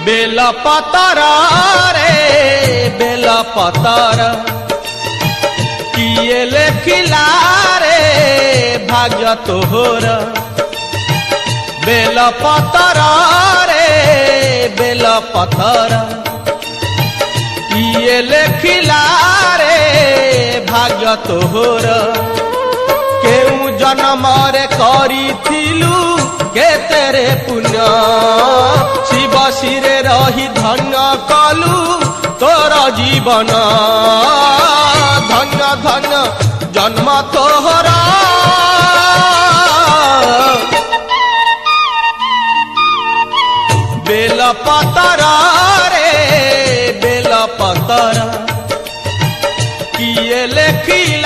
bell पतर रे bell पतर किए लेखिला रे भाग्य तोहर बेल पतर रे बेल पतर किए लेखिला रे भाग्य तोहर केउ जन्म रे करिथिलु केतेरे पुण्य शिव शिरे रही धन्य कलु तोर जीवन धन्य धन्य जन्म तोहरा बेल पतर रे बेल पतर किए लेखिला